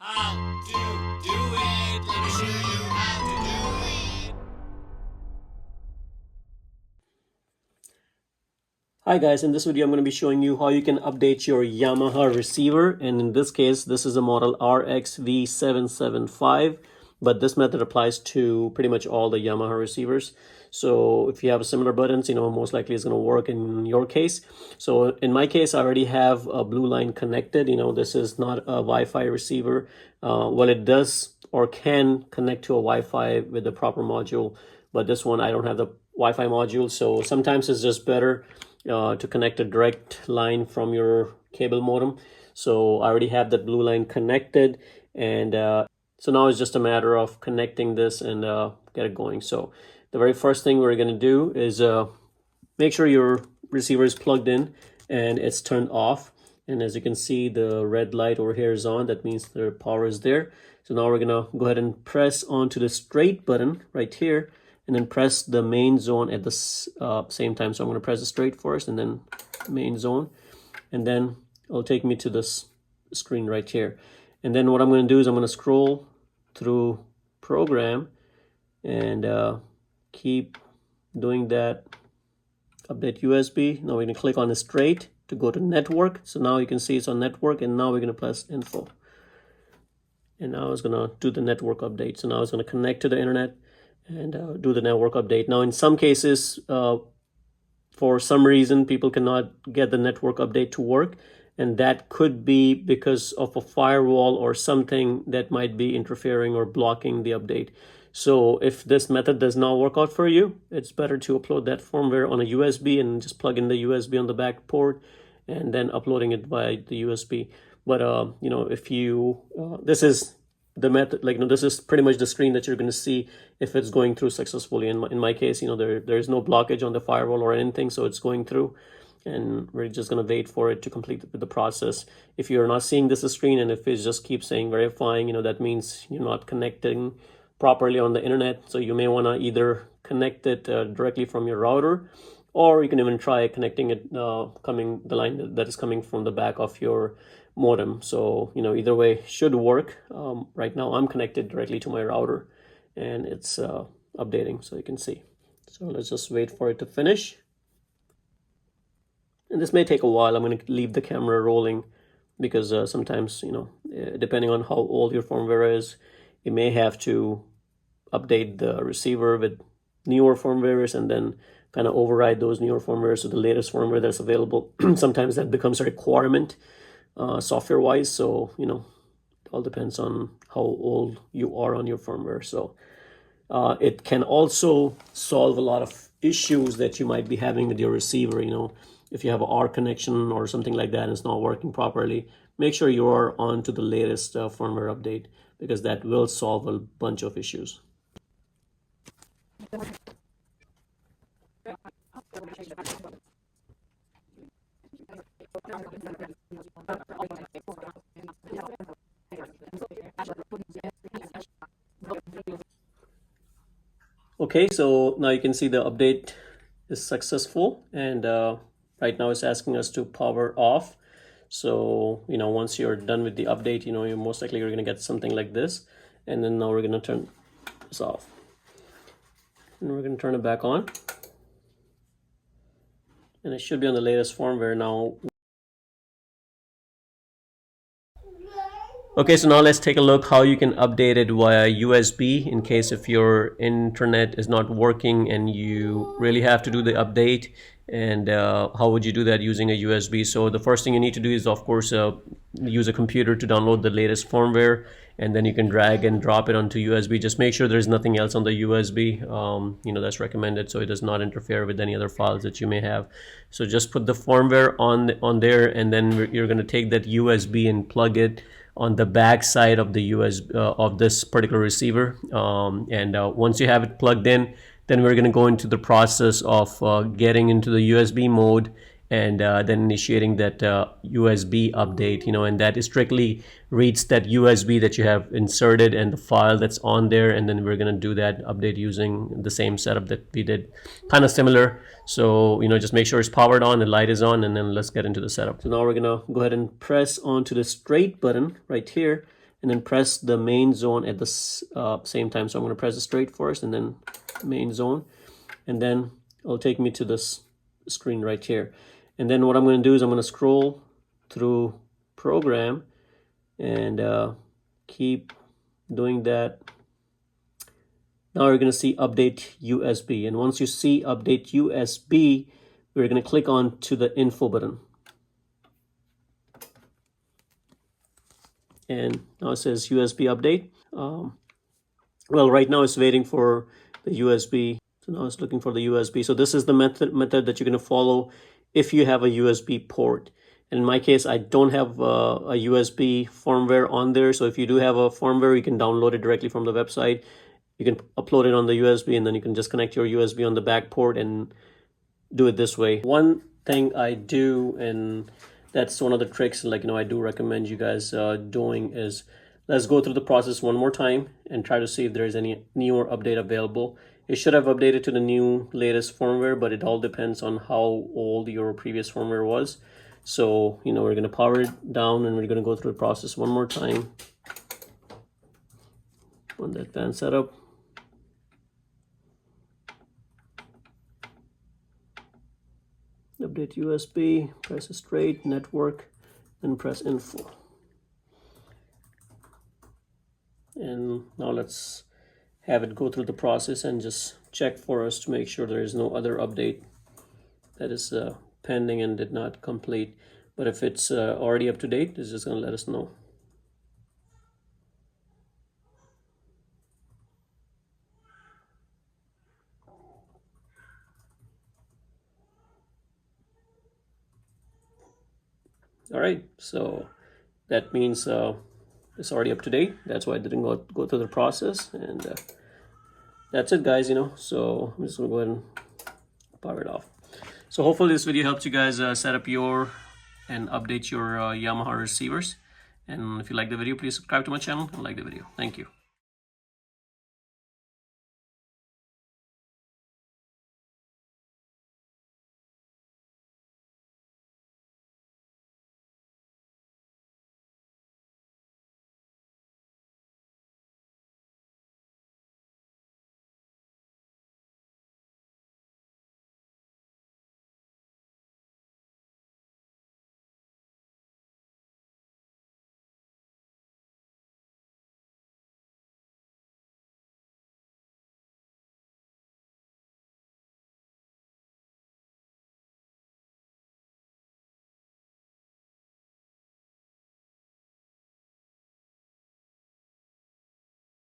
How to do it. Let me show you how to do it. Hi guys, in this video I'm going to be showing you how you can update your Yamaha receiver, and in this case this is a model RXV775, but this method applies to pretty much all the Yamaha receivers. So if you have similar buttons, most likely it's going to work in your case. So in my case, I already have a blue line connected. This is not a Wi-Fi receiver. Well, it does or can connect to a Wi-Fi with the proper module, but this one I don't have the Wi-Fi module, so sometimes it's just better to connect a direct line from your cable modem. So I already have that blue line connected, and so now it's just a matter of connecting this and get it going. So the very first thing we're going to do is make sure your receiver is plugged in and it's turned off. And as you can see, the red light over here is on. That means the power is there. So now we're going to go ahead and press onto the straight button right here, and then press the main zone at the same time. So I'm going to press the straight first and then main zone, and then it'll take me to this screen right here. And then what I'm going to do is I'm going to scroll through program and keep doing that. Update USB. Now we're going to click on the straight to go to network. So now you can see it's on network, and now we're going to press info. And now it's going to do the network update. So now it's going to connect to the internet and do the network update. Now in some cases, for some reason, people cannot get the network update to work, and that could be because of a firewall or something that might be interfering or blocking the update. So if this method does not work out for you, it's better to upload that firmware on a USB and just plug in the USB on the back port and then uploading it by the USB. But if you this is the method, this is pretty much the screen that you're going to see if it's going through successfully. In my case, there is no blockage on the firewall or anything, so it's going through, and we're just going to wait for it to complete the process. If you're not seeing this screen and if it just keeps saying verifying, that means you're not connecting properly on the internet. So you may want to either connect it directly from your router, or you can even try connecting it the line that is coming from the back of your modem. So either way should work. Right now I'm connected directly to my router and it's updating, so you can see. So let's just wait for it to finish, and this may take a while. I'm going to leave the camera rolling because sometimes depending on how old your firmware is, you may have to update the receiver with newer firmwares and then kind of override those newer firmwares to the latest firmware that's available. Sometimes that becomes a requirement software wise. So it all depends on how old you are on your firmware. So it can also solve a lot of issues that you might be having with your receiver. If you have an R connection or something like that and it's not working properly, make sure you are on to the latest firmware update, because that will solve a bunch of issues. Okay, so now you can see the update is successful, and right now it's asking us to power off. So once you're done with the update, you're most likely going to get something like this, and then now we're going to turn this off, and we're going to turn it back on, and it should be on the latest firmware now. Okay, so now let's take a look how you can update it via USB in case if your internet is not working and you really have to do the update. And how would you do that using a USB? So the first thing you need to do is, of course, use a computer to download the latest firmware, and then you can drag and drop it onto USB. Just make sure there's nothing else on the USB, that's recommended, so it does not interfere with any other files that you may have. So just put the firmware on there, and then you're going to take that USB and plug it on the back side of the USB of this particular receiver, and once you have it plugged in, then we're going to go into the process of getting into the USB mode and then initiating that USB update, and that strictly reads that USB that you have inserted and the file that's on there, and then we're going to do that update using the same setup that we did, kind of similar. So just make sure it's powered on, the light is on, and then let's get into the setup. So now we're going to go ahead and press onto the straight button right here, and then press the main zone at the same time. So I'm going to press the straight first and then main zone, and then it'll take me to this screen right here. And then what I'm going to do is I'm going to scroll through program and keep doing that. Now you're going to see update USB, and once you see update USB, we're going to click on to the info button. And now it says USB update. Well, right now it's waiting for the USB. So now it's looking for the USB. So this is the method that you're going to follow if you have a USB port. And in my case, I don't have a USB firmware on there. So if you do have a firmware, you can download it directly from the website. You can upload it on the USB, and then you can just connect your USB on the back port and do it this way. One thing I do, and that's one of the tricks, like, I do recommend you guys doing, is let's go through the process one more time and try to see if there's any newer update available. It should have updated to the new latest firmware, but it all depends on how old your previous firmware was. So, we're going to power it down and we're going to go through the process one more time on the advanced setup. Update USB, press straight, network, and press info. And now let's have it go through the process and just check for us to make sure there is no other update that is pending and did not complete. But if it's already up to date, it's just going to let us know. All right, so that means it's already up to date. That's why I didn't go through the process, and that's it, guys. So I'm just gonna go ahead and power it off. So hopefully this video helps you guys set up and update your Yamaha receivers. And if you like the video, please subscribe to my channel and like the video. Thank you.